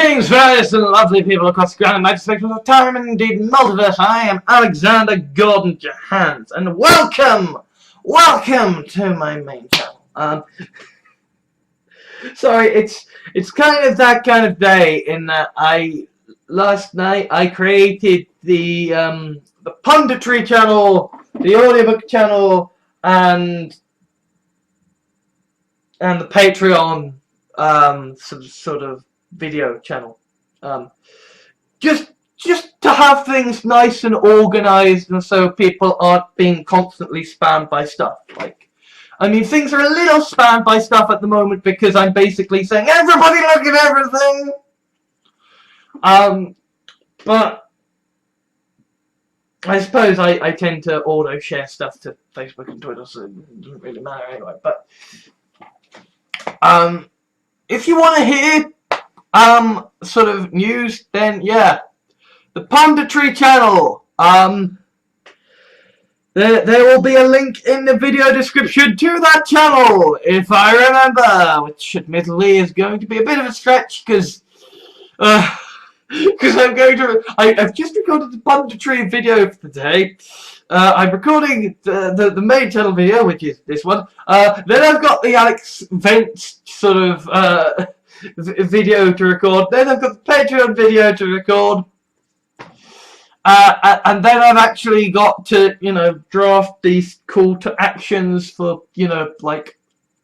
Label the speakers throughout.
Speaker 1: Greetings, various and lovely people across the grand and mighty spectrum of time and indeed multiverse. I am Alexander Gordon Jahans, and welcome to my main channel. Sorry, it's kind of that kind of day in that last night I created the punditry channel, the audiobook channel, and the Patreon sort of video channel, just to have things nice and organized, and so people aren't being constantly spammed by stuff. Like, I mean, things are a little spammed by stuff at the moment because I'm basically saying everybody look at everything. But I suppose I tend to auto share stuff to Facebook and Twitter, so it doesn't really matter anyway. But if you want to hear sort of news, then yeah, the punditry channel. There will be a link in the video description to that channel, if I remember, which admittedly is going to be a bit of a stretch because I've just recorded the punditry video for today. I'm recording the main channel video, which is this one. Then I've got the Alex Vents sort of video to record. Then I've got the Patreon video to record. And then I've actually got to, draft these call to actions for, like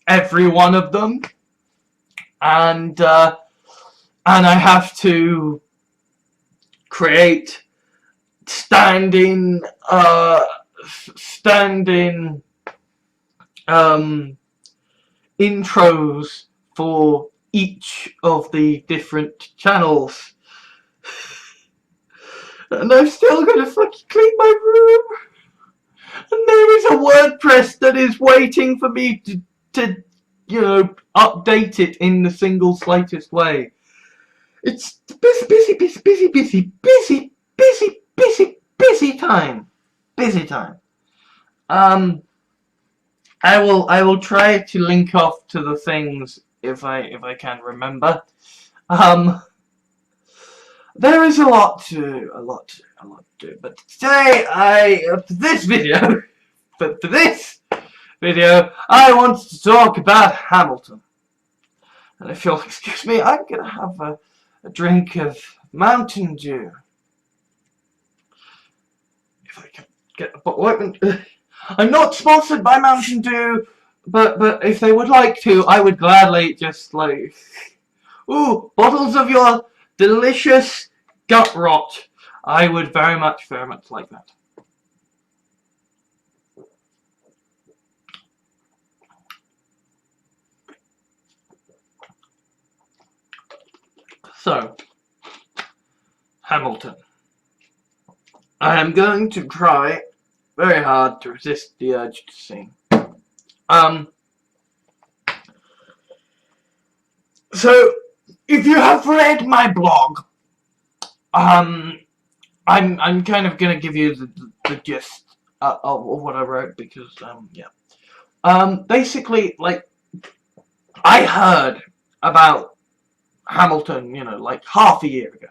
Speaker 1: every one of them. And I have to create standing intros for each of the different channels. And I'm still gonna fucking clean my room. And there is a WordPress that is waiting for me to update it in the single slightest way. It's busy time. Busy time. I will try to link off to the things if I can remember. There is a lot to do, but today for this video, I want to talk about Hamilton. And if you'll excuse me, I'm gonna have a drink of Mountain Dew. If I can get a bottle open. I'm not sponsored by Mountain Dew, but if they would like to, I would gladly just like, ooh, bottles of your delicious gut rot. I would very much like that. So, Hamilton. I am going to try very hard to resist the urge to sing. So, if you have read my blog, I'm kind of gonna give you the gist of what I wrote because basically, like, I heard about Hamilton, like half a year ago,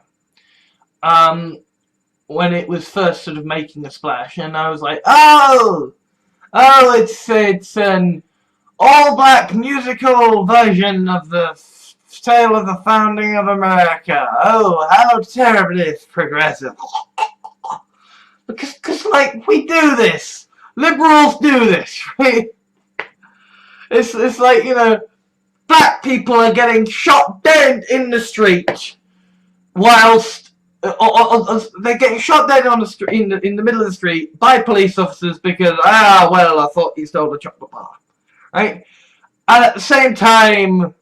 Speaker 1: when it was first sort of making a splash, and I was like, oh, it's an all-black musical version of the tale of the founding of America. Oh, how terribly progressive. Because like, we do this. Liberals do this, right? It's like, black people are getting shot dead in the street whilst they're getting shot dead on the street in the middle of the street by police officers because I thought he stole a chocolate bar, right? And at the same time,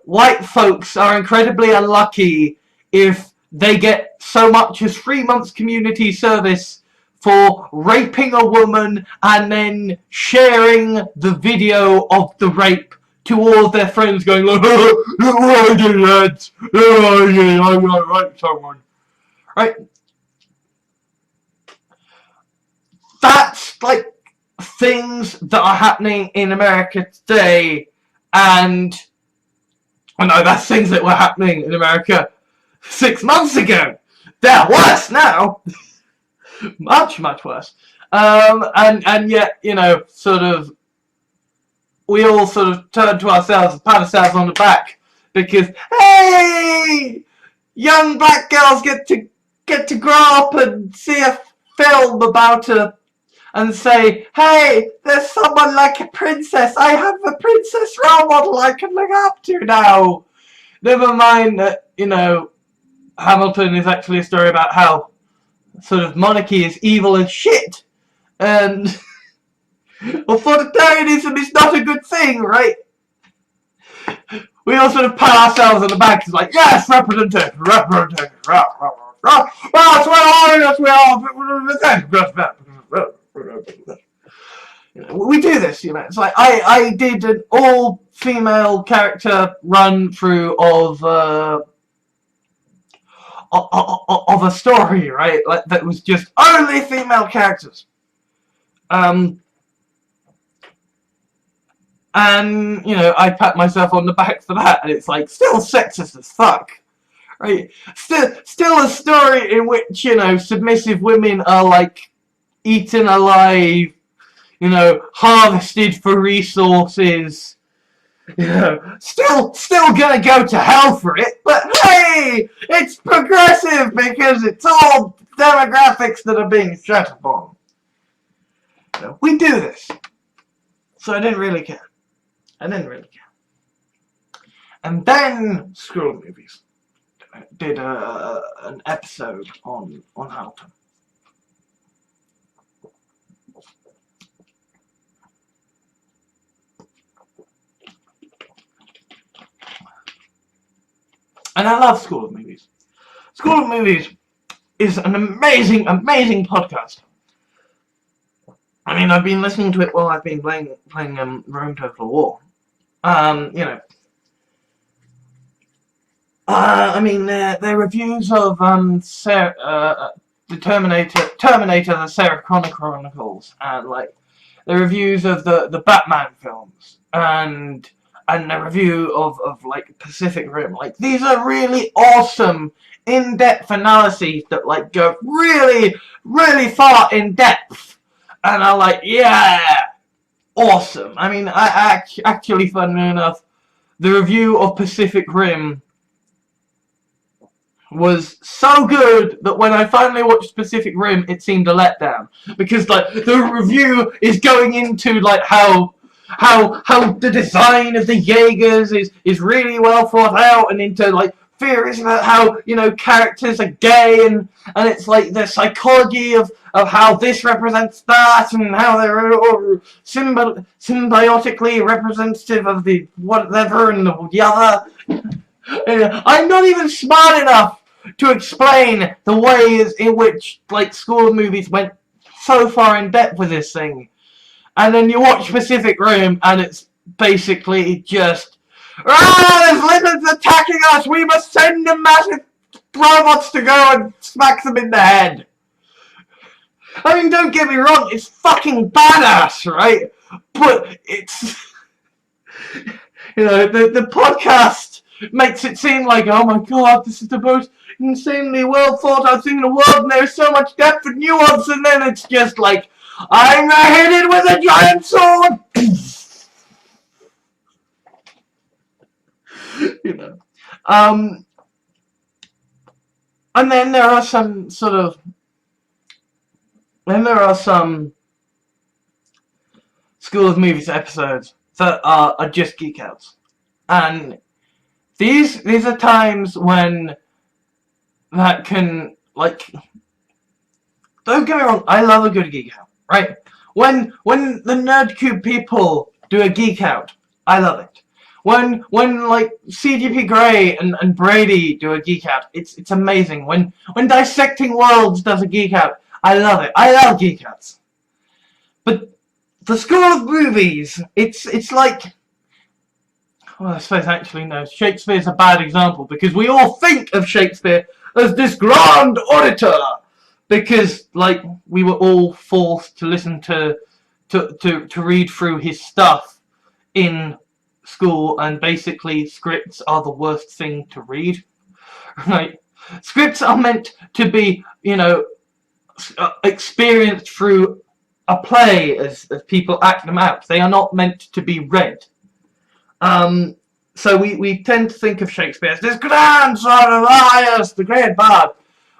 Speaker 1: white folks are incredibly unlucky if they get so much as 3 months community service for raping a woman and then sharing the video of the rape to all of their friends going, look what I did, lads. I'm gonna rape someone. Right? That's like things that are happening in America today, and I know that's things that were happening in America 6 months ago. They're worse now. Much, much worse. And yet, you know, sort of, we all sort of turn to ourselves and pat ourselves on the back because, hey, young black girls get to grow up and see a film about a, and say, hey, there's someone like a princess. I have a princess role model I can look up to now. Never mind that, you know, Hamilton is actually a story about how sort of monarchy is evil as shit. And authoritarianism is not a good thing, right? We all sort of pat ourselves on the back. It's like, yes, representation. That's we do this, you know. It's like I did an all-female character run through of a story, right? Like that was just only female characters. And, you know, I pat myself on the back for that, and it's like, still sexist as fuck, right? Still a story in which, you know, submissive women are, like, eaten alive, you know, harvested for resources, you know, still gonna go to hell for it, but hey, it's progressive because it's all demographics that are being shut upon. So we do this. So I didn't really care. And then School of Movies did an episode on Hamilton. And I love School of Movies. School of Movies is an amazing, amazing podcast. I mean, I've been listening to it while I've been playing Rome Total War. You know. I mean, their reviews of the Terminator, the Sarah Connor Chronicles, and like the reviews of the Batman films, and the review of like Pacific Rim. Like, these are really awesome in-depth analyses that like go really, really far in depth, and I'm like, yeah, awesome. I mean, I actually, funnily enough, the review of Pacific Rim was so good that when I finally watched Pacific Rim, it seemed a letdown, because like the review is going into like how the design of the Jaegers is really well thought out, and into like theories about how, you know, characters are gay, and it's like the psychology of how this represents that, and how they're symbiotically representative of the whatever and the other. I'm not even smart enough to explain the ways in which like School of Movies went so far in depth with this thing. And then you watch Pacific Rim and it's basically just, there's lizards attacking us, we must send the massive robots to go and smack them in the head. I mean, don't get me wrong, it's fucking badass, right? But it's, you know, the podcast makes it seem like, oh my god, this is the most insanely well thought out thing in the world, and there's so much depth and nuance, and then it's just like, I'm hit it with a giant sword! You know. And then there are some sort of, School of Movies episodes that are just geek outs. And these are times when that can, like, don't get me wrong, I love a good geek out, right? When the Nerdcube people do a geek out, I love it. When like CGP Grey and Brady do a geek out, it's amazing. When Dissecting Worlds does a geek out, I love it. I love geek outs. But the School of Movies, it's like, well, I suppose actually no, Shakespeare's a bad example, because we all think of Shakespeare as this grand orator, because like we were all forced to listen to read through his stuff in school, and basically scripts are the worst thing to read. Right? Scripts are meant to be, you know, experienced through a play as people act them out. They are not meant to be read. So we tend to think of Shakespeare as this grandson of Arius, the great bard.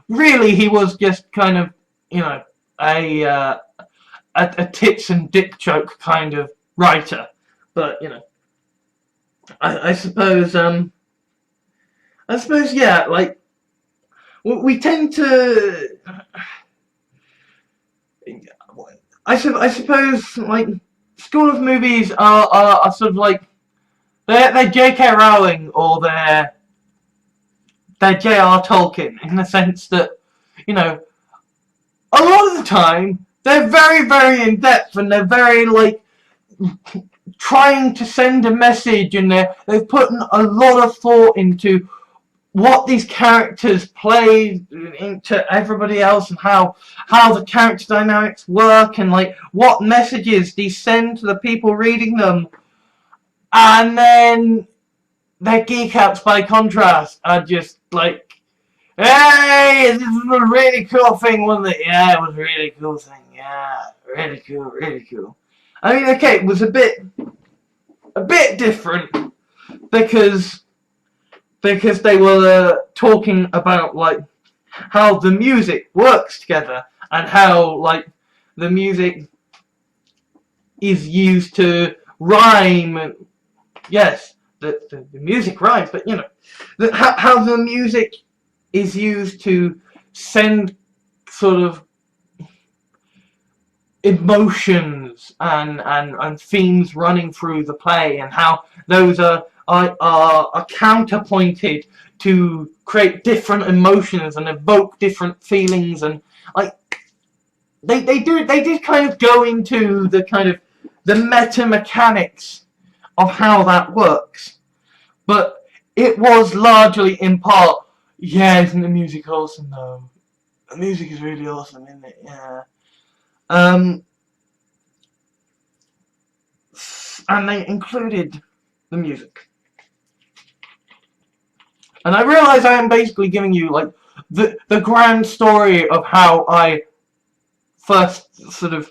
Speaker 1: Really, he was just kind of, you know, a tits and dick joke kind of writer. But, you know, I suppose, yeah, like, we tend to, I suppose, like, School of Movies are sort of like, they're J.K. Rowling, or they're J.R. Tolkien, in the sense that, you know, a lot of the time, they're very, very in-depth, and they're very, like, trying to send a message, and they've put a lot of thought into what these characters play into everybody else, and how the character dynamics work, and like what messages these send to the people reading them. And then their geek outs, by contrast, are just like, hey, this was a really cool thing, wasn't it? Yeah, it was a really cool thing. Yeah, really cool, really cool. I mean, okay, it was a bit different because they were talking about like how the music works together, and how like the music is used to rhyme. And yes, the music rhymes, but you know, how the music is used to send sort of emotions and themes running through the play, and how those are counterpointed to create different emotions and evoke different feelings. And like they did kind of go into the kind of the meta mechanics of how that works, but it was largely in part, yeah, isn't the music awesome though? The music is really awesome, isn't it? Yeah. And they included the music. And I realize I am basically giving you like the grand story of how I first sort of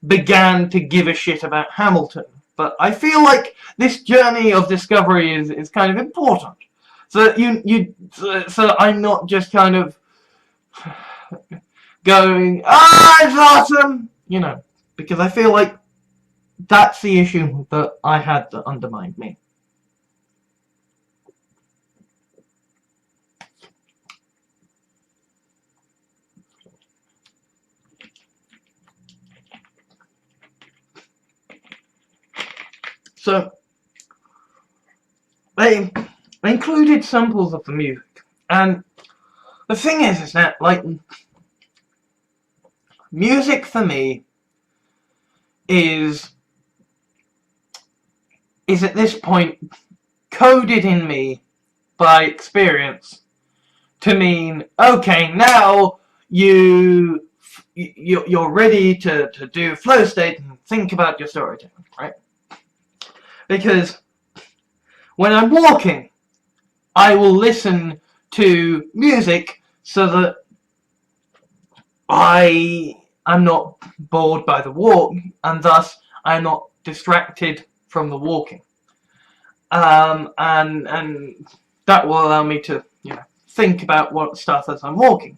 Speaker 1: began to give a shit about Hamilton. But I feel like this journey of discovery is kind of important, so that so that I'm not just kind of going, it's awesome, you know, because I feel like that's the issue that I had that undermined me. So they included samples of the music, and the thing is that like music for me is at this point coded in me by experience to mean, okay, now you're ready to do flow state and think about your storytelling, right? Because when I'm walking, I will listen to music so that I am not bored by the walk, and thus I'm not distracted from the walking. And that will allow me to, you know, think about what stuff as I'm walking.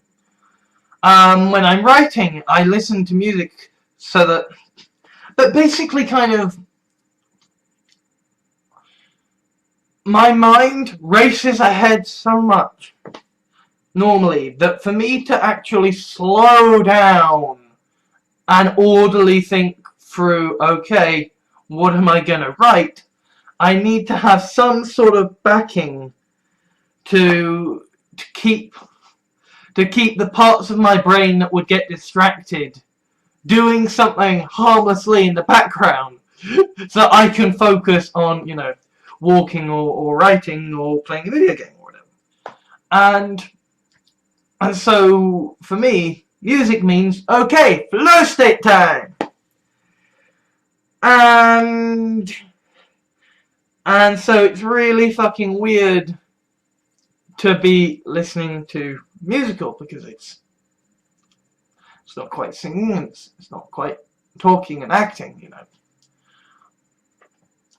Speaker 1: When I'm writing, I listen to music so that basically kind of my mind races ahead so much normally that for me to actually slow down and orderly think through, okay, what am I gonna write, I need to have some sort of backing to keep the parts of my brain that would get distracted doing something harmlessly in the background so I can focus on, you know, walking or writing or playing a video game or whatever. And so, for me, music means, okay, flow state time! And so it's really fucking weird to be listening to musical, because it's not quite singing, and it's not quite talking and acting, you know.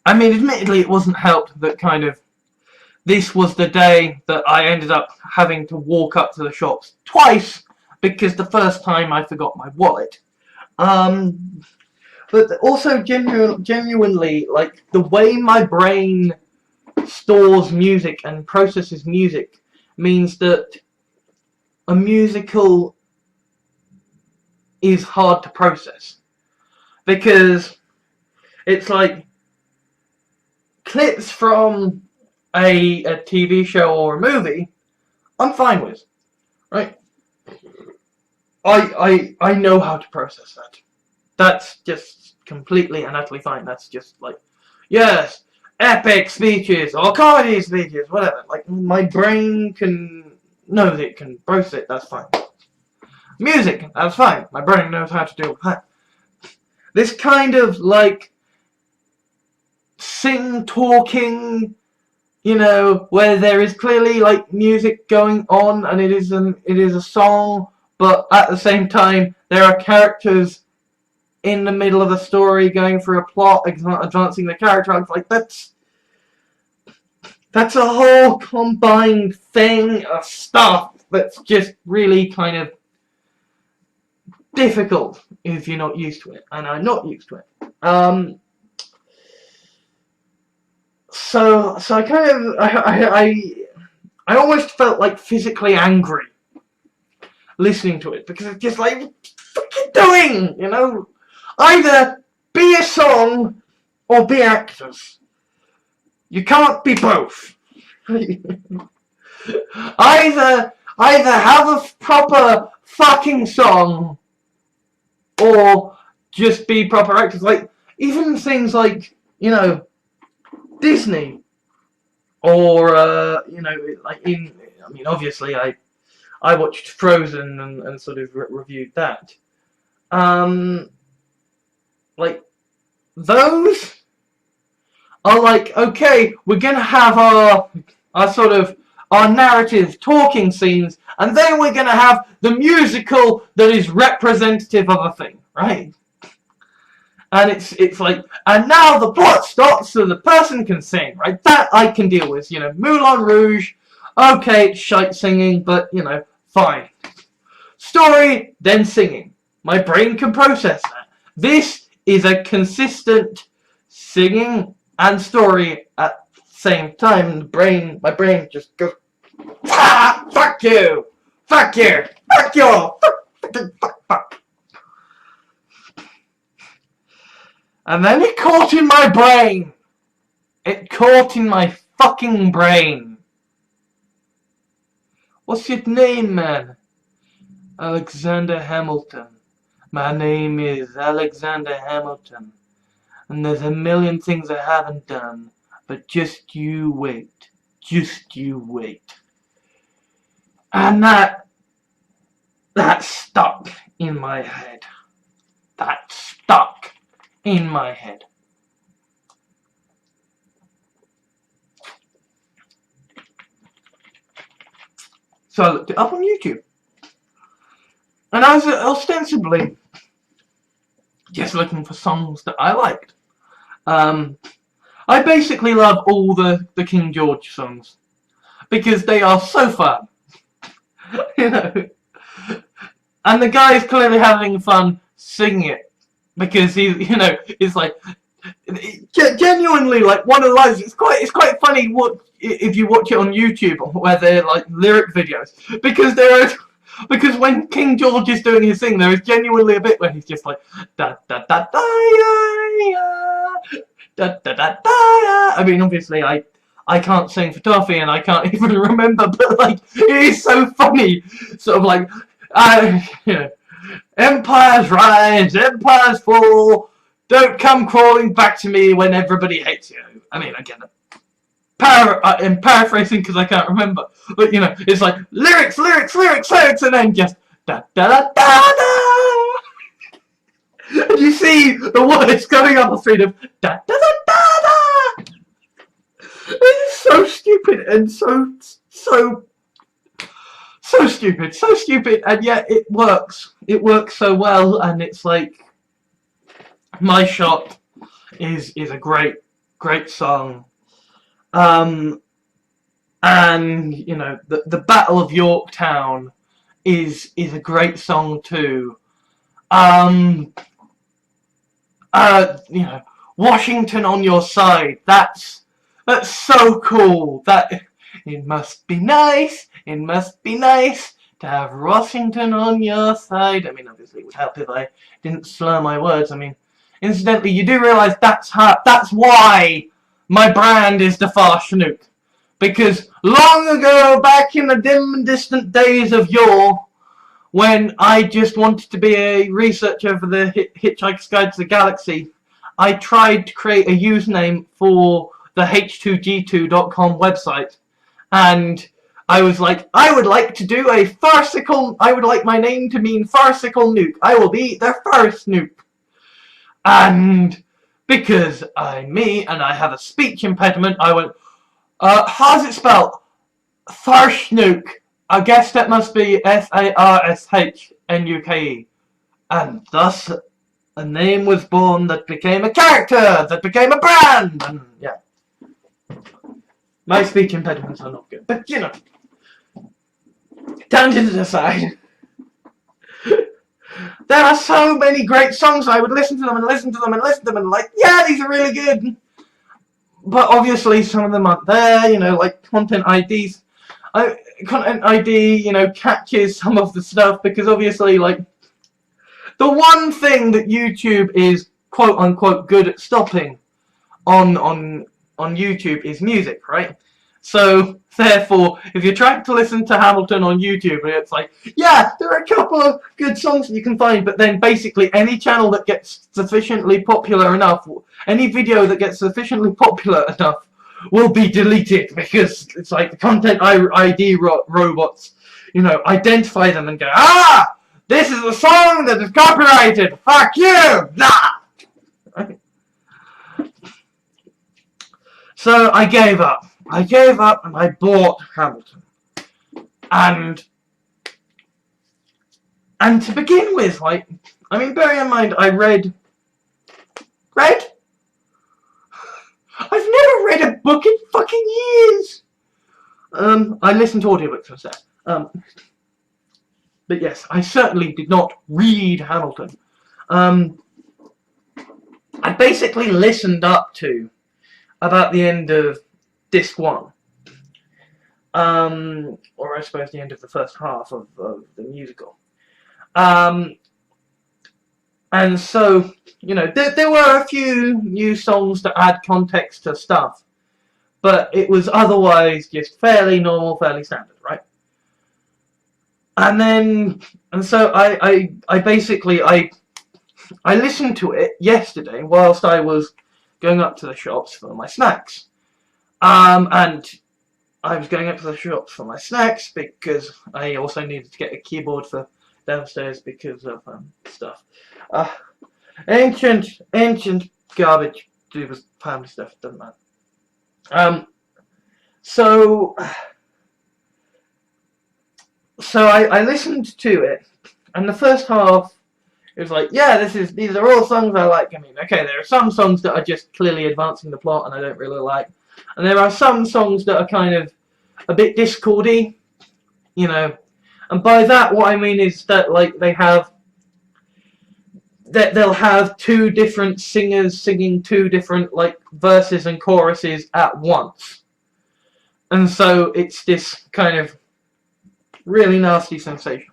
Speaker 1: I mean, admittedly, it wasn't helped that kind of this was the day that I ended up having to walk up to the shops twice, because the first time I forgot my wallet. But also genuinely, like, the way my brain stores music and processes music means that a musical is hard to process. Because it's like clips from a TV show or a movie, I'm fine with, right? I know how to process that. That's just completely and utterly fine. That's just like, yes, epic speeches or comedy speeches, whatever. Like, my brain knows it can process it. That's fine. Music, that's fine. My brain knows how to do that. This kind of like talking, you know, where there is clearly like music going on and it is a song, but at the same time there are characters in the middle of the story going through a plot, advancing the character. It's like, that's a whole combined thing of stuff that's just really kind of difficult if you're not used to it, and I'm not used to it. So I kind of I almost felt like physically angry listening to it, because it's just like, what are you doing? You know, either be a song or be actors. You can't be both. either have a proper fucking song or just be proper actors. Like, even things like, you know, Disney, or you know, like I mean, obviously I watched Frozen and sort of reviewed that. Like, those are like, okay, we're gonna have our sort of our narrative talking scenes, and then we're gonna have the musical that is representative of a thing, right? And it's like, and now the plot stops so the person can sing, right? That I can deal with, you know. Moulin Rouge, okay, it's shite singing, but, you know, fine. Story, then singing. My brain can process that. This is a consistent singing and story at the same time. My brain just goes, ah, fuck you, fuck you, fuck you, fuck. And then it caught in my brain. It caught in my fucking brain. What's your name, man? Alexander Hamilton. My name is Alexander Hamilton. And there's a million things I haven't done. But just you wait. Just you wait. And that stuck in my head. That stuck in my head. So I looked it up on YouTube. And I was ostensibly just looking for songs that I liked. I basically love all the King George songs, because they are so fun. You know. And the guy is clearly having fun singing it, because he, you know, it's like, genuinely, like, one of the lines, it's quite funny if you watch it on YouTube, where they're like lyric videos, because when King George is doing his thing, there is genuinely a bit where he's just like, da da da da ya, da da da da ya. I mean, obviously I can't sing for Toffee, and I can't even remember, but like, it is so funny, sort of like, you know, empires rise, empires fall, don't come crawling back to me when everybody hates you. I mean, again, I'm paraphrasing because I can't remember, but, you know, it's like lyrics, and then just da da da da da. And you see the words coming up the screen of da da da da da. It's so stupid and so stupid, and yet it works. It works so well, and it's like My Shot is a great song. And you know, the Battle of Yorktown is a great song too. You know, Washington on Your Side. That's so cool. That it must be nice. It must be nice to have Washington on your side. I mean, obviously it would help if I didn't slur my words. I mean, incidentally, you do realise that's why my brand is the Farshnook. Because long ago, back in the dim and distant days of yore, when I just wanted to be a researcher for the Hitchhiker's Guide to the Galaxy, I tried to create a username for the h2g2.com website. And I was like, I would like to do a farcical, I would like my name to mean farcical nuke. I will be the first nuke. And because I'm me and I have a speech impediment, I went, how's it spelled? Farshnook. I guess that must be Farshnuke. And thus a name was born that became a character, that became a brand. And yeah. My speech impediments are not good. But you know. Tangents aside. There are so many great songs. I would listen to them and listen to them and listen to them and like, yeah, these are really good. But obviously some of them aren't there, you know, like Content IDs. Content ID, you know, catches some of the stuff because obviously, like, the one thing that YouTube is quote unquote good at stopping on YouTube is music, right? So therefore, if you're trying to listen to Hamilton on YouTube, it's like, yeah, there are a couple of good songs that you can find, but then basically any channel that gets sufficiently popular enough, any video that gets sufficiently popular enough will be deleted because it's like the Content ID robots, you know, identify them and go, ah, this is a song that is copyrighted, fuck you, nah. Right? So I gave up and I bought Hamilton. And to begin with, like, I mean, bearing in mind, I read? I've never read a book in fucking years! I listened to audiobooks instead. But yes, I certainly did not read Hamilton. I basically listened up to about the end of Disc 1. Or I suppose the end of the first half of the musical. And so, you know, there were a few new songs that add context to stuff, but it was otherwise just fairly normal, fairly standard, right? And so I basically listened to it yesterday whilst I was going up to the shops for my snacks. And I was going up to the shops for my snacks because I also needed to get a keyboard for downstairs because of stuff. Ancient garbage, do with family stuff, doesn't matter. So I listened to it, and the first half, it was like, yeah, these are all songs I like. I mean, okay, there are some songs that are just clearly advancing the plot and I don't really like, and there are some songs that are kind of a bit discordy, you know. And by that, what I mean is that, like, they'll have two different singers singing two different, like, verses and choruses at once. And so it's this kind of really nasty sensation.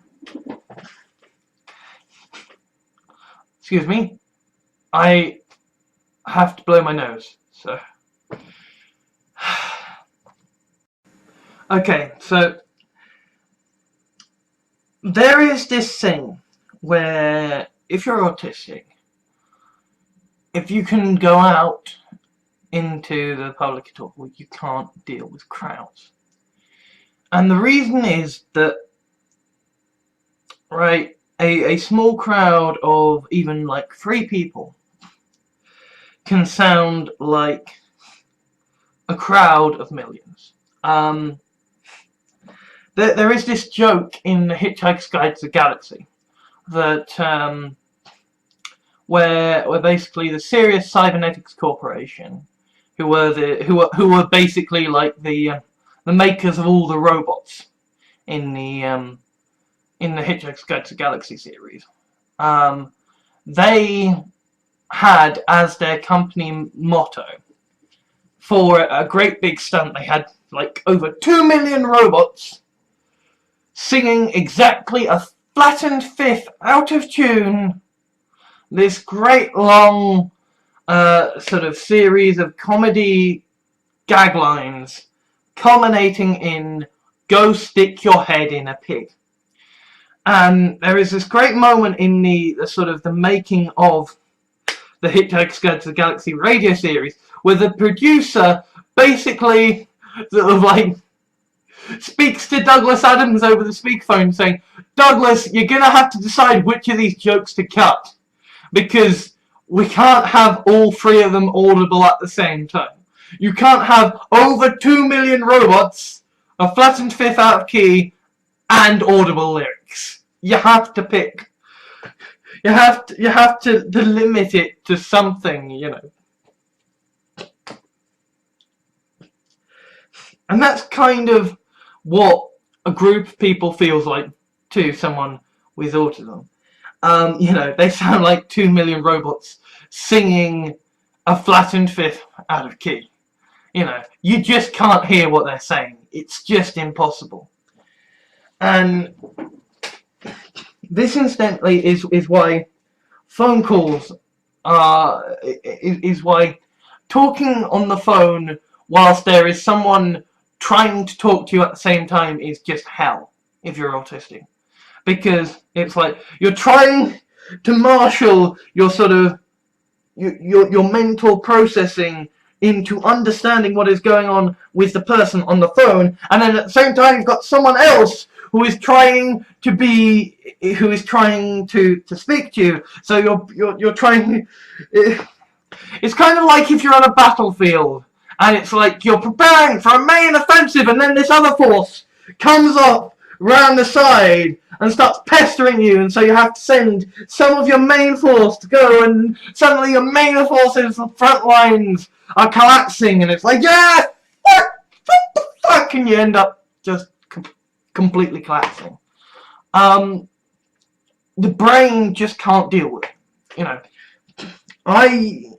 Speaker 1: Excuse me. I have to blow my nose, so. Okay, so there is this thing where if you're autistic, if you can go out into the public at all, you can't deal with crowds. And the reason is that, right, a small crowd of even like 3 people can sound like a crowd of millions. There is this joke in The Hitchhiker's Guide to the Galaxy that where basically the Sirius Cybernetics Corporation, who were basically like the makers of all the robots in the Hitchhiker's Guide to the Galaxy series, they had as their company motto for a great big stunt. They had like over 2 million robots singing exactly a flattened fifth out of tune this great long sort of series of comedy gag lines culminating in "Go stick your head in a pig." And there is this great moment in the sort of the making of the Hitchhiker's Guide to the Galaxy radio series where the producer basically sort of like speaks to Douglas Adams over the speakerphone saying, "Douglas, you're gonna have to decide which of these jokes to cut, because we can't have all 3 of them audible at the same time. You can't have over 2 million robots, a flattened fifth out of key, and audible lyrics. You have to pick. You have to limit it to something, you know." And that's kind of what a group of people feels like to someone with autism. You know, they sound like 2 million robots singing a flattened fifth out of key. You know, you just can't hear what they're saying. It's just impossible. And this, incidentally, is why phone calls are... is why talking on the phone whilst there is someone trying to talk to you at the same time is just hell if you're autistic. Because it's like you're trying to marshal your sort of your mental processing into understanding what is going on with the person on the phone, and then at the same time you've got someone else who is trying to speak to you. So you're trying. It's kind of like if you're on a battlefield and it's like you're preparing for a main offensive, and then this other force comes up round the side and starts pestering you, and so you have to send some of your main force to go, and suddenly your main forces, the front lines, are collapsing, and it's like, yeah, what the fuck, and you end up just completely collapsing. The brain just can't deal with it, you know. I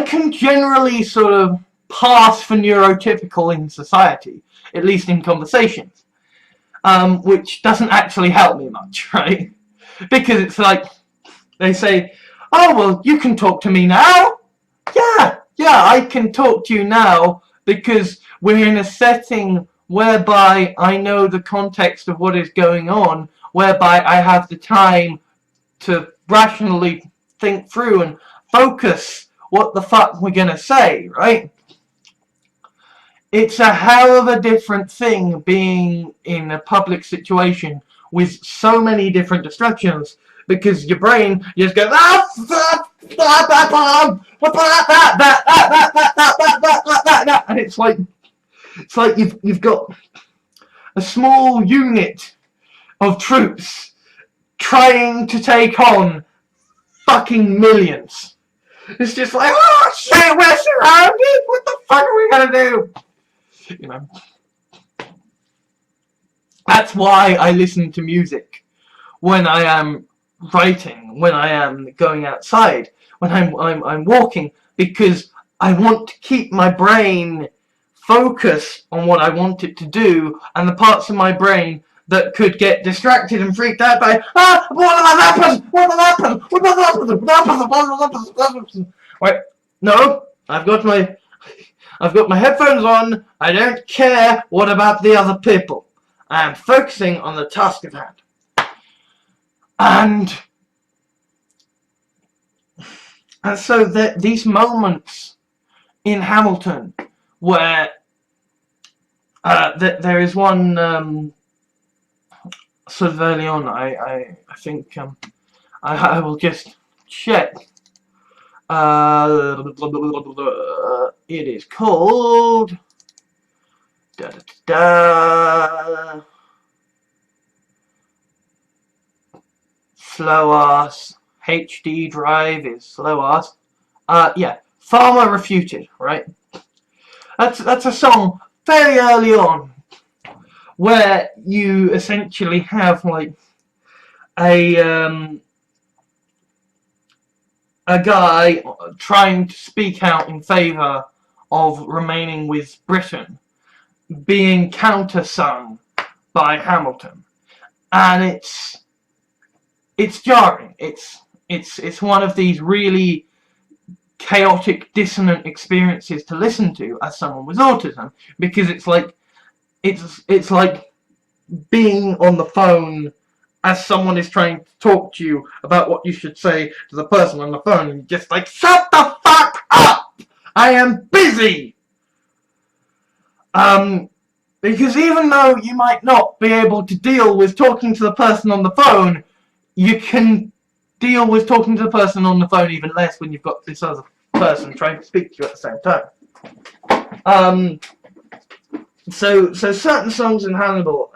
Speaker 1: can generally sort of pass for neurotypical in society, at least in conversations. Which doesn't actually help me much, right? Because it's like, they say, "Oh, well, you can talk to me now." Yeah, I can talk to you now because we're in a setting whereby I know the context of what is going on, whereby I have the time to rationally think through and focus what the fuck we're gonna say, right? It's a hell of a different thing being in a public situation with so many different distractions, because your brain just goes, and it's like you've got a small unit of troops trying to take on fucking millions. It's just like, oh shit, we're surrounded. What the fuck are we gonna do? You know, that's why I listen to music when I am writing, when I am going outside, when I'm walking, because I want to keep my brain focused on what I want it to do, and the parts of my brain that could get distracted and freaked out by, what happened? Right, no, I've got my headphones on. I don't care what about the other people. I am focusing on the task at hand. And so these moments in Hamilton where there is one sort of early on, I think I will just check. It is called slow ass HD drive is slow ass. Yeah, Farmer Refuted, right? That's a song very early on where you essentially have like a guy trying to speak out in favour of remaining with Britain being countersung by Hamilton, and it's jarring. It's one of these really chaotic, dissonant experiences to listen to as someone with autism, because it's like being on the phone as someone is trying to talk to you about what you should say to the person on the phone, and you're just like, shut the fuck up! I am busy! Because even though you might not be able to deal with talking to the person on the phone, you can deal with talking to the person on the phone even less when you've got this other person trying to speak to you at the same time. So certain songs in Hamilton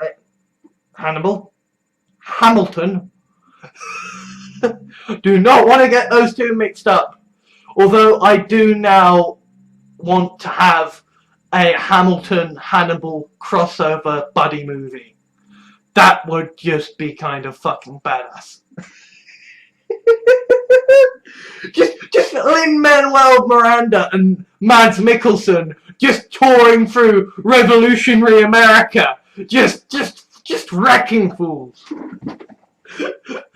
Speaker 1: do not want to get those two mixed up. Although I do now want to have a Hamilton-Hannibal crossover buddy movie. That would just be kind of fucking badass. just Lin-Manuel Miranda and Mads Mikkelsen just touring through revolutionary America, just wrecking fools.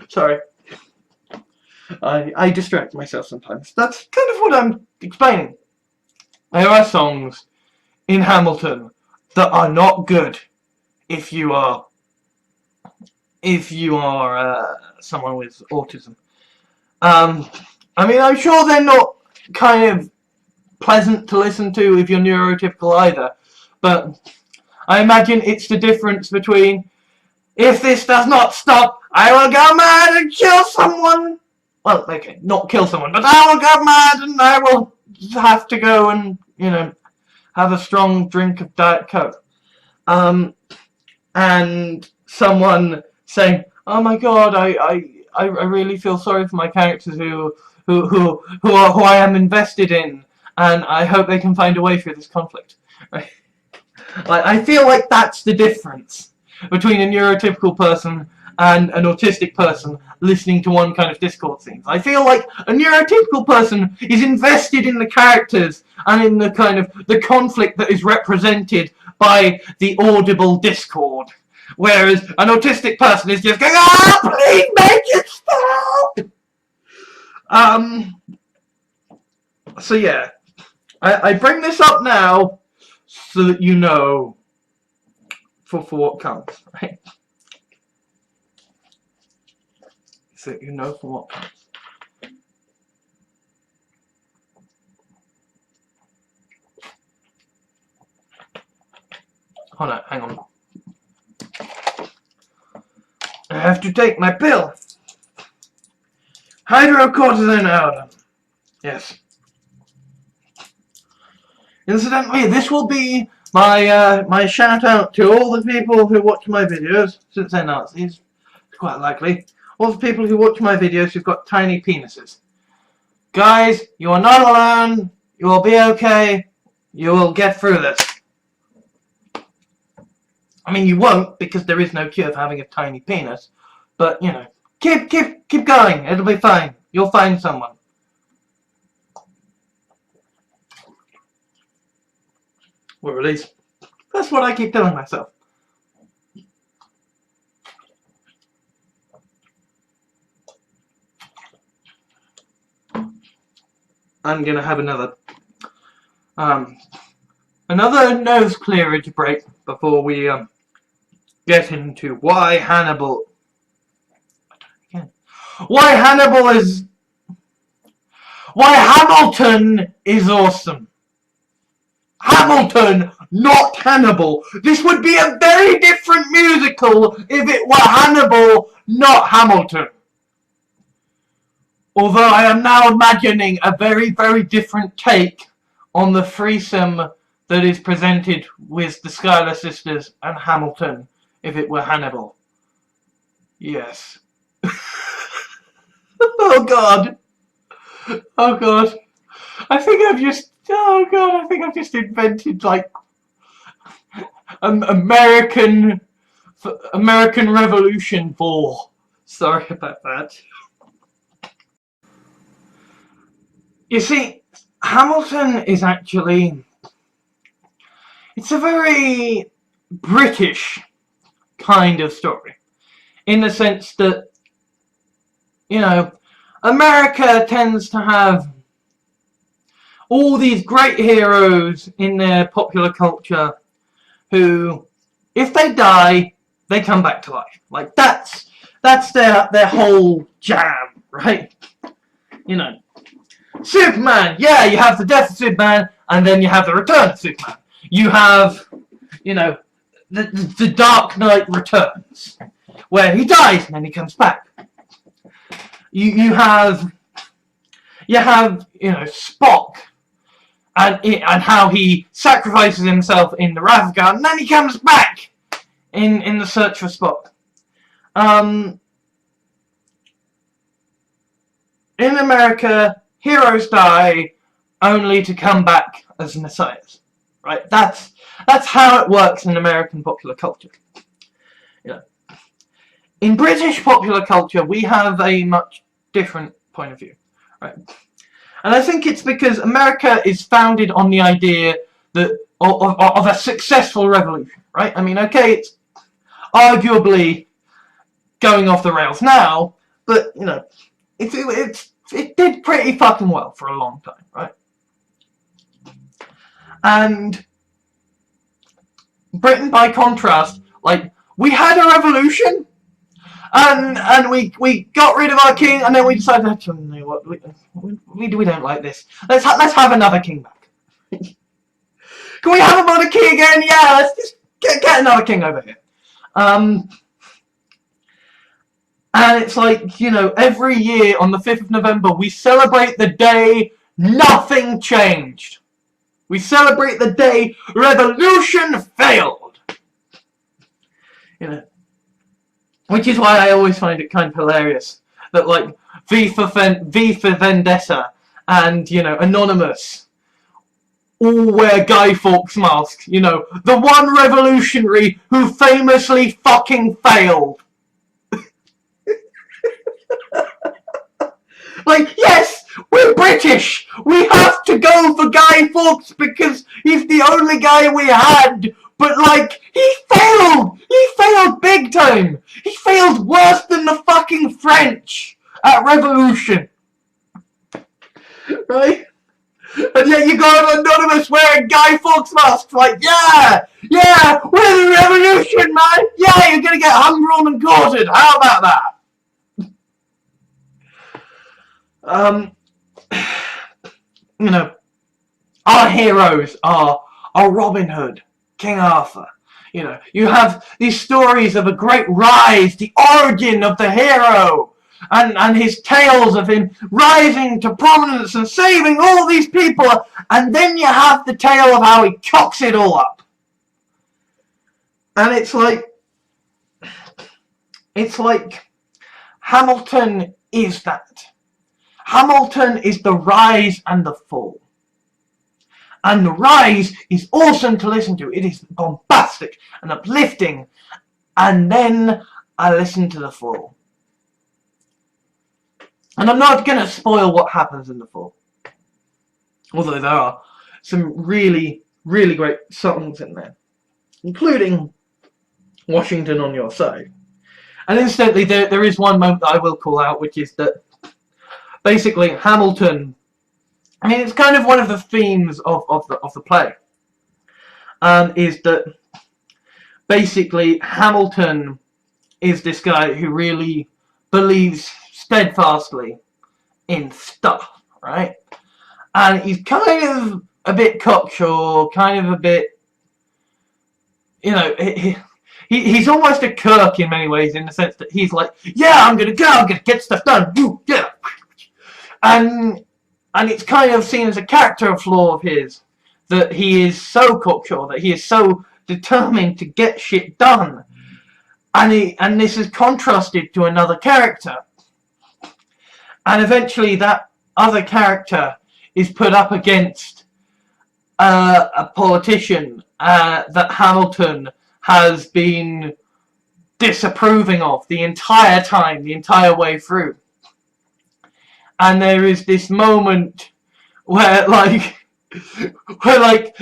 Speaker 1: Sorry, I distract myself sometimes. That's kind of what I'm explaining. There are songs in Hamilton that are not good if you are someone with autism. I mean, I'm sure they're not kind of pleasant to listen to if you're neurotypical either, but I imagine it's the difference between, if this does not stop, I will go mad and kill someone. Well, okay, not kill someone, but I will go mad and I will have to go and, have a strong drink of Diet Coke. And someone saying, oh my god, I really feel sorry for my characters who I am invested in, and I hope they can find a way through this conflict. Right? Like, I feel like that's the difference between a neurotypical person and an autistic person listening to one kind of Discord scenes. I feel like a neurotypical person is invested in the characters and in the kind of the conflict that is represented by the audible Discord. Whereas an autistic person is just going, please make it stop! So yeah, I bring this up now so that you know for what comes, right? So that you know for what comes. Hold on, hang on. I have to take my pill. Hydrocortisone powder. Yes. Incidentally, this will be my my shout out to all the people who watch my videos, since they're Nazis. It's quite likely. All the people who watch my videos who've got tiny penises. Guys, you are not alone. You will be okay. You will get through this. I mean, you won't, because there is no cure for having a tiny penis. But, keep going. It'll be fine. You'll find someone. Or at least, that's what I keep telling myself. I'm gonna have another nose clearage break before we get into why Hamilton is awesome. Hamilton, not Hannibal. This would be a very different musical if it were Hannibal, not Hamilton. Although I am now imagining a very, very different take on the threesome that is presented with the Schuyler sisters and Hamilton if it were Hannibal. Yes. Oh God. Oh God. I think I've just invented like American Revolution 4. Sorry about that. You see, Hamilton is actually, it's a very British kind of story, in the sense that, you know, America tends to have all these great heroes in their popular culture who, if they die, they come back to life. Like, that's their whole jam, right? You know, Superman, yeah, you have the death of Superman, and then you have the return of Superman. You have, you know, the Dark Knight Returns, where he dies and then he comes back. You have, you know, Spock, and how he sacrifices himself in the Wrath of God, and then he comes back in the search for Spock. In America, heroes die only to come back as messiahs, right? That's how it works in American popular culture. You know, in British popular culture, we have a much different point of view, right? And I think it's because America is founded on the idea that of a successful revolution, right? I mean, okay, it's arguably going off the rails now, but you know, it did pretty fucking well for a long time, right? And Britain, by contrast, like, we had a revolution, and we got rid of our king, and then we decided, you know what, we don't like this. Let's have another king back. Can we have another king again? Yeah, let's just get another king over here. And it's like, you know, every year on the 5th of November, we celebrate the day nothing changed. We celebrate the day revolution failed. You know, which is why I always find it kind of hilarious that, like, V for Vendetta and, you know, Anonymous all wear Guy Fawkes masks. You know, the one revolutionary who famously fucking failed. Like, yes, we're British. We have to go for Guy Fawkes because he's the only guy we had. But, like, he failed. He failed big time. He failed worse than the fucking French at revolution. Right? And yet you got Anonymous wearing Guy Fawkes masks. Like, yeah, we're the revolution, man. Yeah, you're gonna get hung, drawn, and quartered. How about that? You know, our heroes are Robin Hood, King Arthur. You know, you have these stories of a great rise, the origin of the hero, and his tales of him rising to prominence and saving all these people, and then you have the tale of how he cocks it all up. And it's like Hamilton is that. Hamilton is the rise and the fall. And the rise is awesome to listen to. It is bombastic and uplifting. And then I listen to the fall. And I'm not going to spoil what happens in the fall. Although there are some really, really great songs in there. Including Washington on Your Side. And incidentally, there is one moment that I will call out, which is that basically Hamilton, I mean, it's kind of one of the themes of the play, is that basically Hamilton is this guy who really believes steadfastly in stuff, right? And he's kind of a bit cocksure, kind of a bit, you know, he's almost a Kirk in many ways, in the sense that he's like, yeah, I'm gonna go, I'm gonna get stuff done, yeah. And it's kind of seen as a character flaw of his, that he is so cocksure, that he is so determined to get shit done. And this is contrasted to another character. And eventually that other character is put up against a politician that Hamilton has been disapproving of the entire time, the entire way through. And there is this moment where like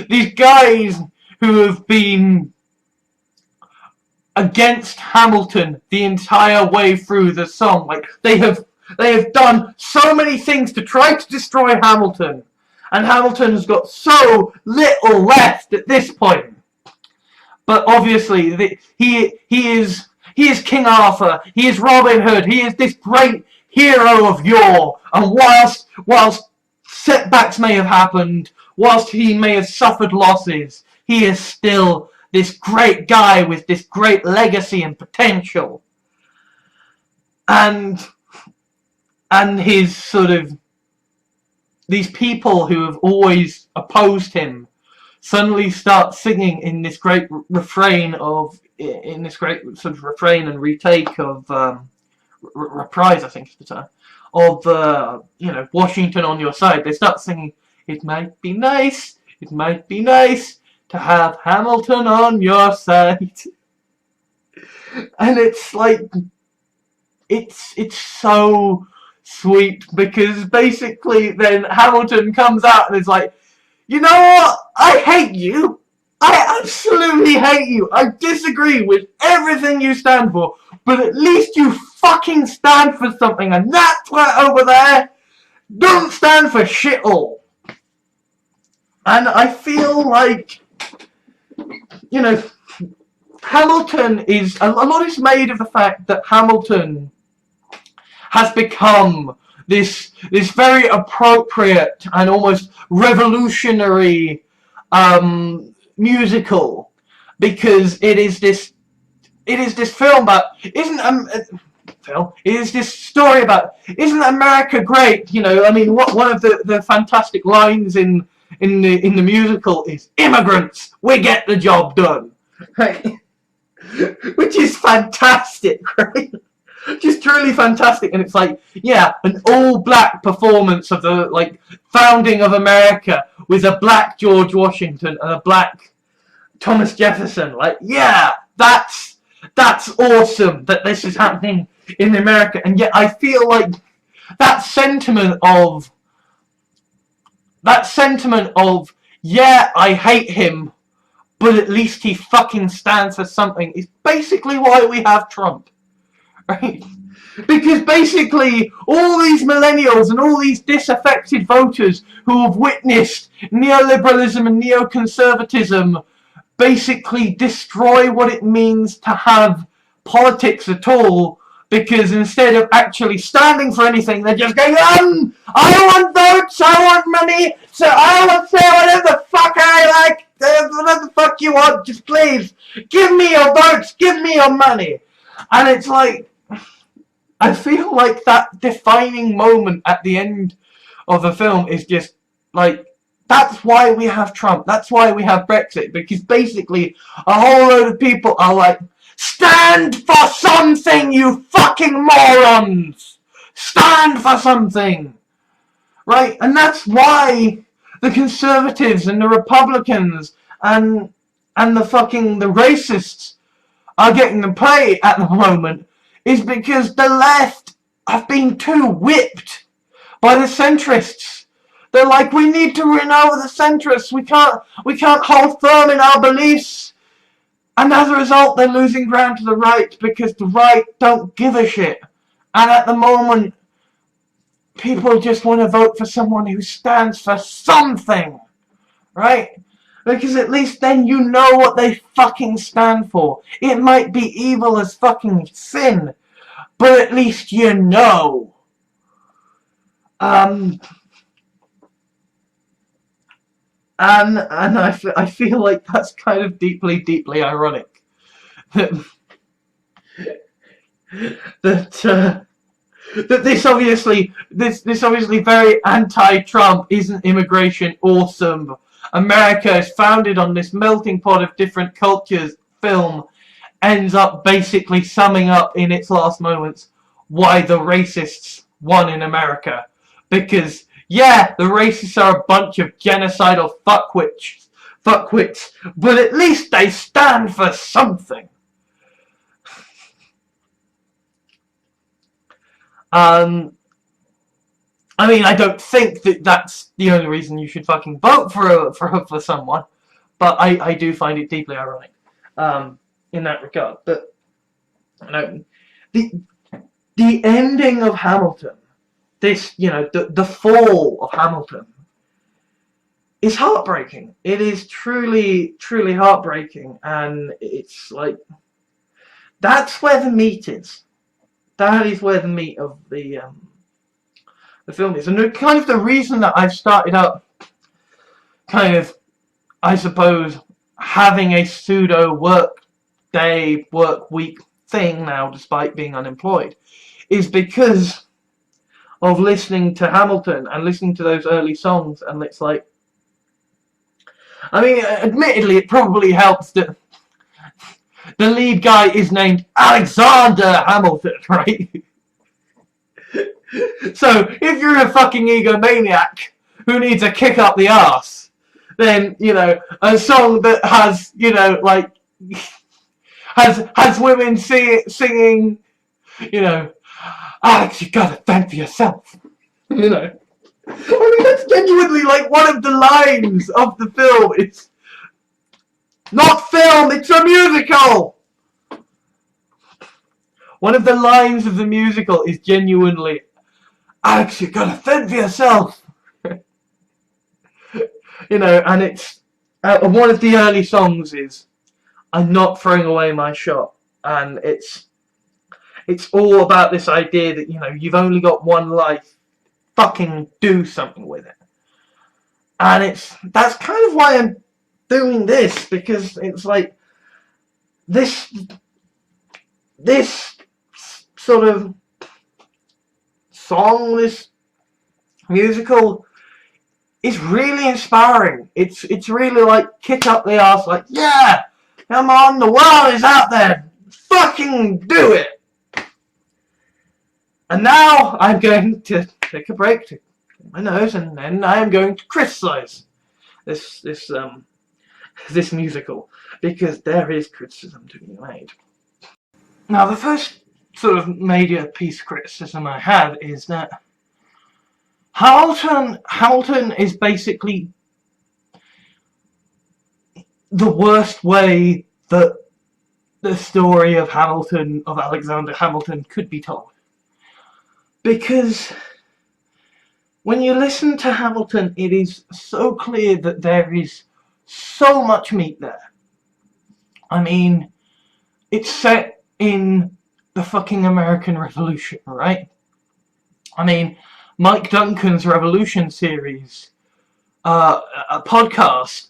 Speaker 1: these guys who have been against Hamilton the entire way through the song, like they have done so many things to try to destroy Hamilton, and Hamilton has got so little left at this point. But obviously he is King Arthur, he is Robin Hood, he is this great hero of yore, and whilst setbacks may have happened, whilst he may have suffered losses, he is still this great guy with this great legacy and potential. And his sort of, these people who have always opposed him suddenly start singing in this great refrain and retake of reprise, I think is the term, of you know, Washington on your side. They start singing, it might be nice to have Hamilton on your side. And it's like, it's so sweet, because basically then Hamilton comes out and is like, you know what, I hate you, I absolutely hate you, I disagree with everything you stand for, but at least you fucking stand for something, and that twat over there don't stand for shit all. And I feel like, you know, Hamilton is, a lot is made of the fact that Hamilton has become this very appropriate and almost revolutionary musical, because it is this film about, it is this story about, isn't America great? You know, I mean, one of the fantastic lines in the musical is, immigrants, we get the job done, right? Which is fantastic, right? Just truly fantastic. And it's like, yeah, an all-black performance of the, like, founding of America with a black George Washington and a black Thomas Jefferson. Like, yeah, that's awesome that this is happening in America. And yet I feel like that sentiment of, yeah, I hate him, but at least he fucking stands for something, is basically why we have Trump. Right? Because basically all these millennials and all these disaffected voters who have witnessed neoliberalism and neoconservatism basically destroy what it means to have politics at all, because instead of actually standing for anything, they're just going, I want votes, I want money, so I want to say whatever the fuck I like, whatever the fuck you want, just please, give me your votes, give me your money. And it's like, I feel like that defining moment at the end of the film is just like, that's why we have Trump, that's why we have Brexit, because basically a whole load of people are like, stand for something, you fucking morons! Stand for something! Right? And that's why the Conservatives and the Republicans and the racists are getting the play at the moment, is because the left have been too whipped by the centrists. They're like, we need to win over the centrists. We can't hold firm in our beliefs. And as a result, they're losing ground to the right, because the right don't give a shit. And at the moment, people just want to vote for someone who stands for something. Right? Because at least then you know what they fucking stand for. It might be evil as fucking sin, but at least you know. And I feel like that's kind of deeply ironic that that that this obviously very anti-Trump isn't immigration awesome. America is founded on this melting pot of different cultures. Film ends up basically summing up in its last moments why the racists won in America. Because yeah, the racists are a bunch of genocidal fuckwits, but at least they stand for something. I mean, I don't think that that's the only reason you should fucking vote for someone, but I do find it deeply ironic, in that regard. But you know, the the ending of Hamilton, the fall of Hamilton, is heartbreaking. It is truly heartbreaking, and it's like that's where the meat is. That is where the meat of the film is, and kind of the reason that I've started up, kind of, I suppose, having a pseudo work week thing now, despite being unemployed, is because of listening to Hamilton and listening to those early songs, and it's like, I mean, admittedly, it probably helps that the lead guy is named Alexander Hamilton, right? So, if you're a fucking egomaniac who needs a kick up the arse, then, a song that has, like, has women singing, Alex, you gotta fend for yourself. I mean, that's genuinely, like, one of the lines of the film. It's not film, it's a musical! One of the lines of the musical is genuinely, Alex, you gotta fend for yourself. And it's one of the early songs is I'm not throwing away my shot, and it's all about this idea that you've only got one life, fucking do something with it. And that's kind of why I'm doing this, because it's like this sort of song, this musical is really inspiring. It's really like kick up the arse, like, yeah, come on, the world is out there, fucking do it. And now I'm going to take a break to clear my nose, and then I am going to criticize this musical, because there is criticism to be made. Now, the first sort of major piece of criticism I have is that Hamilton is basically the worst way that the story of Alexander Hamilton could be told. Because when you listen to Hamilton, it is so clear that there is so much meat there. I mean, it's set in the fucking American Revolution, right? I mean, Mike Duncan's Revolution series, a podcast,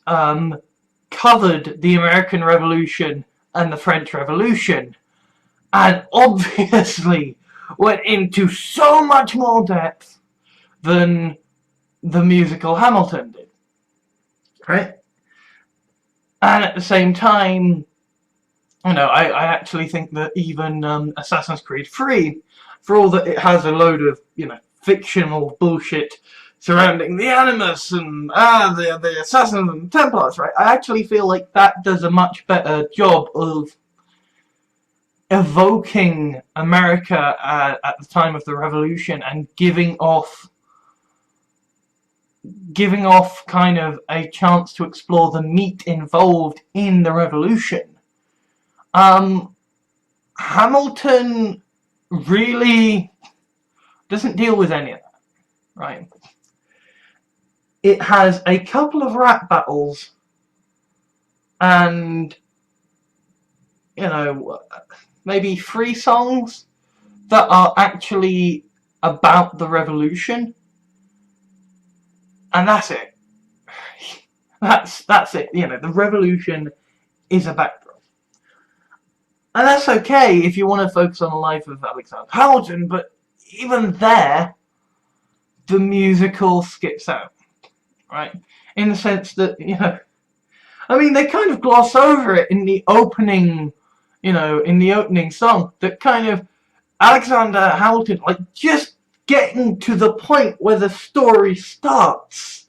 Speaker 1: covered the American Revolution and the French Revolution, and obviously went into so much more depth than the musical Hamilton did, right? And at the same time, I actually think that even Assassin's Creed 3, for all that it has a load of, fictional bullshit surrounding the Animus and the Assassins and the Templars, right? I actually feel like that does a much better job of evoking America at the time of the Revolution and giving off kind of a chance to explore the meat involved in the Revolution. Hamilton really doesn't deal with any of that, right? It has a couple of rap battles and, maybe 3 songs that are actually about the Revolution, and that's it. That's it. You know, the revolution is a backdrop, and that's okay if you want to focus on the life of Alexander Hamilton. But even there, the musical skips out, right? In the sense that, you know, I mean, they kind of gloss over it in the opening, you know, in the opening song. That kind of Alexander Hamilton, like, just getting to the point where the story starts.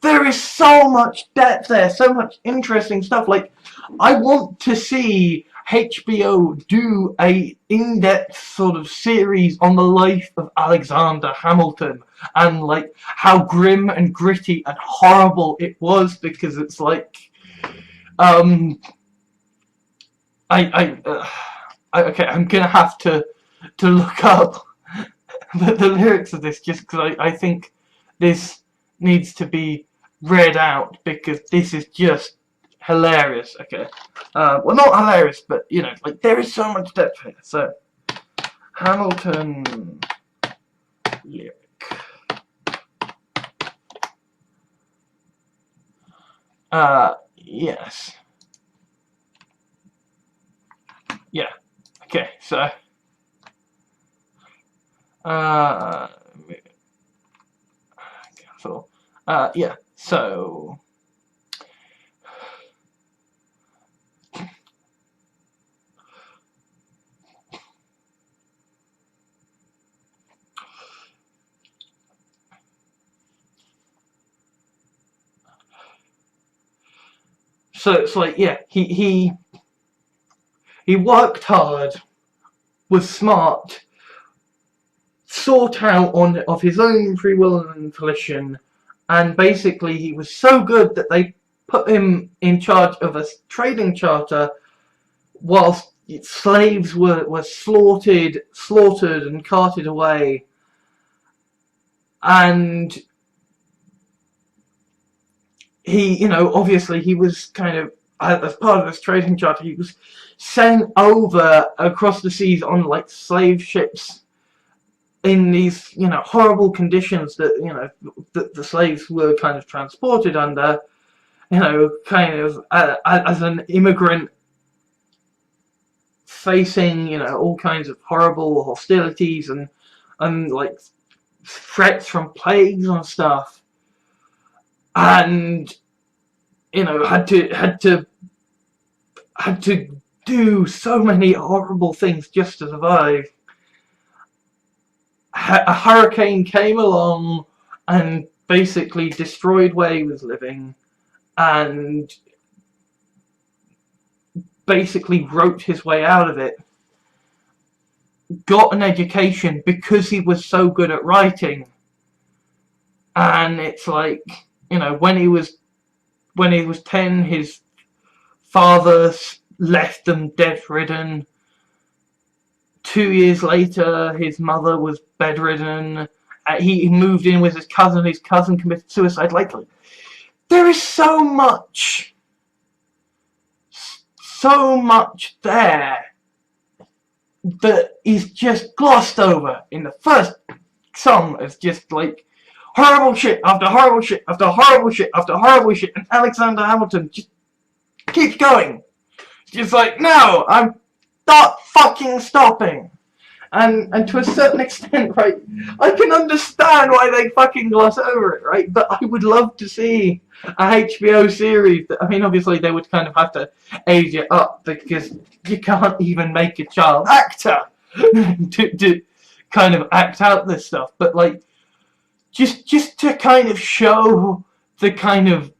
Speaker 1: There is so much depth there, so much interesting stuff. Like, I want to see HBO do a in-depth sort of series on the life of Alexander Hamilton and like how grim and gritty and horrible it was, because it's like, okay, I'm gonna have to look up the lyrics of this, just because I think this needs to be read out, because this is just hilarious. Okay, well, not hilarious, but you know, like, there is so much depth here. So, Hamilton lyric. Yes. Yeah. Okay. So, cancel. Yeah. So. So it's like, yeah, he worked hard, was smart, sought out of his own free will and volition, and basically he was so good that they put him in charge of a trading charter, whilst slaves were slaughtered and carted away. And he, you know, obviously he was kind of, as part of this trading charter, he was sent over across the seas on like slave ships in these, you know, horrible conditions that, you know, the slaves were kind of transported under, you know, kind of as an immigrant facing, you know, all kinds of horrible hostilities and like threats from plagues and stuff, and you know, had to do so many horrible things just to survive. A hurricane came along and basically destroyed where he was living, and basically wrote his way out of it. Got an education because he was so good at writing. And it's like, you know, when he was 10, his father left them dead-ridden. 2 years later, his mother was bedridden. He moved in with his cousin. His cousin committed suicide. Like, there is so much there that is just glossed over in the first song. It's just like horrible shit after horrible shit after horrible shit after horrible shit, and Alexander Hamilton just keeps going. Just like, no, I'm not fucking stopping. And to a certain extent, right, I can understand why they fucking gloss over it, right? But I would love to see a HBO series. I mean, obviously they would kind of have to age it up, because you can't even make a child actor to kind of act out this stuff. But like, just to kind of show the kind of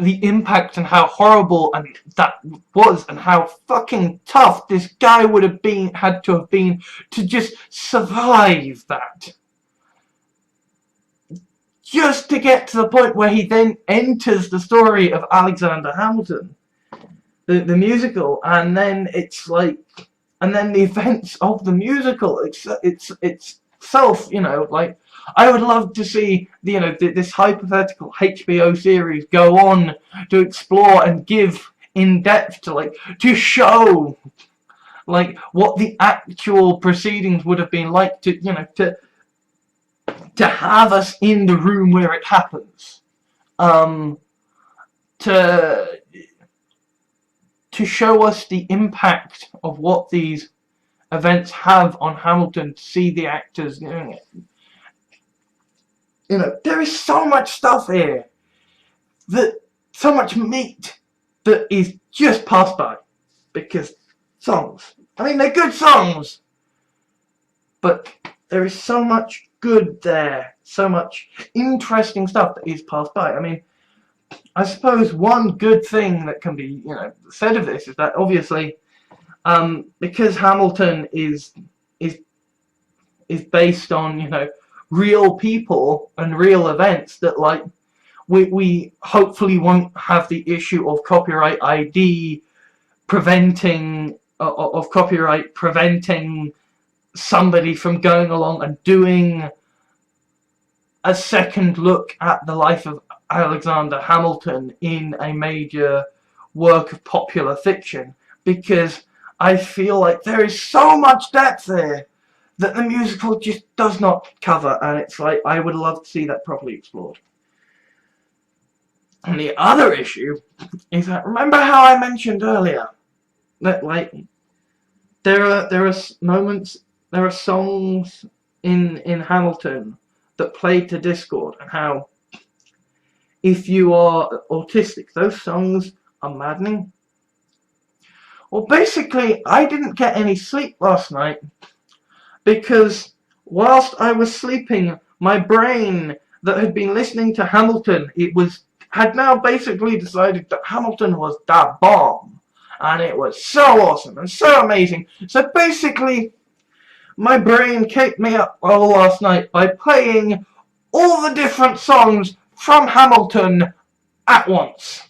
Speaker 1: the impact and how horrible and that was, and how fucking tough this guy would have had to have been to just survive that, just to get to the point where he then enters the story of Alexander Hamilton, the musical, and then it's like, and then the events of the musical itself, you know, like, I would love to see, you know, this hypothetical HBO series go on to explore and give in depth to, like, to show, like, what the actual proceedings would have been like, to, you know, to have us in the room where it happens. to show us the impact of what these events have on Hamilton, to see the actors doing it. You know, there is so much stuff here, so much meat that is just passed by, because songs, I mean, they're good songs, but there is so much good there, so much interesting stuff that is passed by. I mean, I suppose one good thing that can be, said of this is that obviously, because Hamilton is based on, real people and real events, that like we hopefully won't have the issue of copyright ID preventing somebody from going along and doing a second look at the life of Alexander Hamilton in a major work of popular fiction, because I feel like there is so much depth there that the musical just does not cover, and it's like I would love to see that properly explored. And the other issue is that, remember how I mentioned earlier that like there are moments, there are songs in Hamilton that play to Discord, and how if you are autistic, those songs are maddening. Well, basically, I didn't get any sleep last night because whilst I was sleeping, my brain that had been listening to Hamilton, had now basically decided that Hamilton was the bomb, and it was so awesome and so amazing. So basically, my brain kept me up all last night by playing all the different songs from Hamilton at once.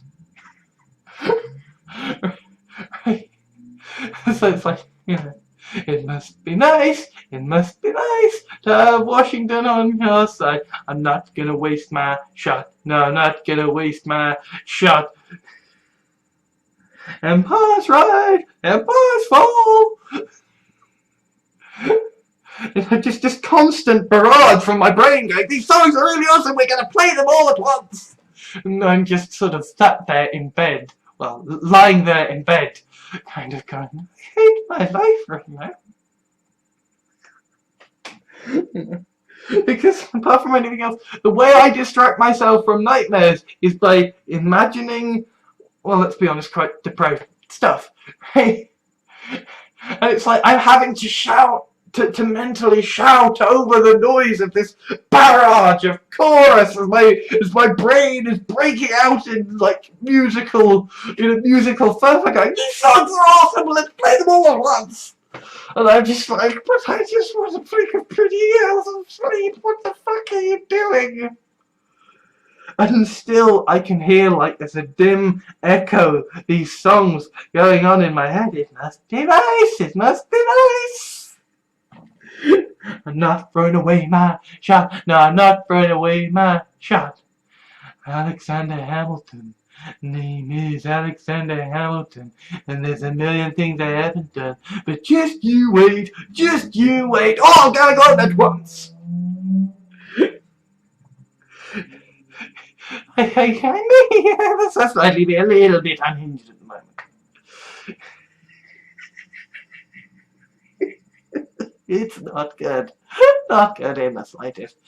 Speaker 1: So it's like, it must be nice to have Washington on your side. I'm not gonna waste my shot. No, I'm not gonna waste my shot. Empire's rise, Empire's fall. Just this constant barrage from my brain going, these songs are really awesome, we're gonna play them all at once. And I'm just sort of sat there in bed, well, lying there in bed, kind of going, I hate my life right now. Because apart from anything else, the way I distract myself from nightmares is by imagining, well, let's be honest, quite depraved stuff, right? And it's like I'm having to shout, to mentally shout over the noise of this barrage of chorus as my brain is breaking out in like musical fervor, going, these songs are awesome, let's play them all at once. And I'm just like, but I just want to freak a pretty girls and sleep. What the fuck are you doing? And still, I can hear like there's a dim echo, these songs going on in my head. It must be nice, it must be nice. I'm not throwing away my shot. No, I'm not throwing away my shot. Alexander Hamilton. Name is Alexander Hamilton, and there's a million things I haven't done, but just you wait, all going on at once. That's slightly be a little bit unhinged at the moment. It's not good in the slightest.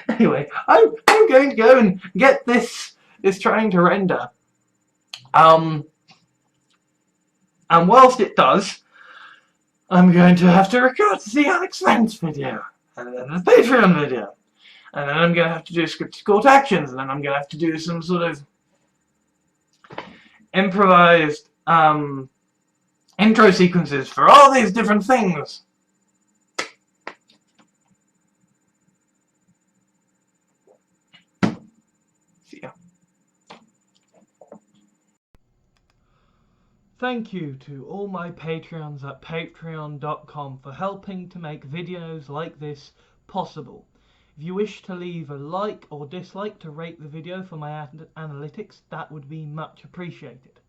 Speaker 1: Anyway, I'm going to go and get this trying to render. And whilst it does, I'm going to have to record the Alex Vance video, and then the Patreon video, and then I'm going to have to do scripted call to actions, and then I'm going to have to do some sort of improvised intro sequences for all these different things. Thank you to all my Patreons at patreon.com for helping to make videos like this possible. If you wish to leave a like or dislike to rate the video for my analytics, that would be much appreciated.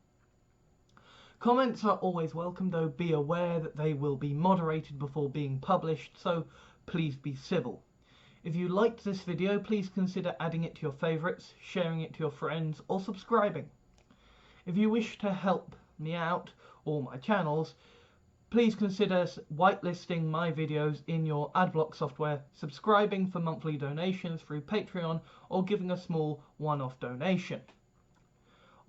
Speaker 1: Comments are always welcome, though be aware that they will be moderated before being published, so please be civil. If you liked this video, please consider adding it to your favourites, sharing it to your friends, or subscribing. If you wish to help me out, or my channels, please consider whitelisting my videos in your adblock software, subscribing for monthly donations through Patreon, or giving a small one-off donation.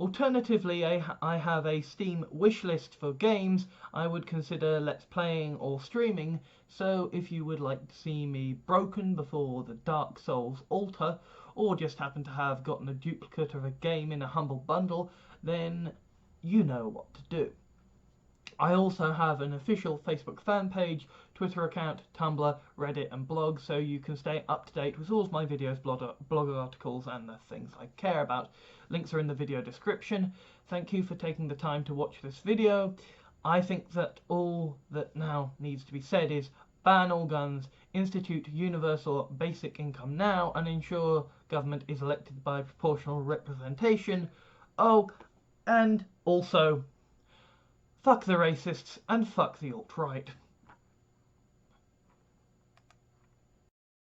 Speaker 1: Alternatively, I have a Steam wishlist for games I would consider let's playing or streaming, so if you would like to see me broken before the Dark Souls altar, or just happen to have gotten a duplicate of a game in a humble bundle, then you know what to do. I also have an official Facebook fan page, Twitter account, Tumblr, Reddit and blog, so you can stay up to date with all of my videos, blog articles and the things I care about. Links are in the video description. Thank you for taking the time to watch this video. I think that all that now needs to be said is ban all guns, institute universal basic income now, and ensure government is elected by proportional representation. Oh, and also, fuck the racists and fuck the alt-right.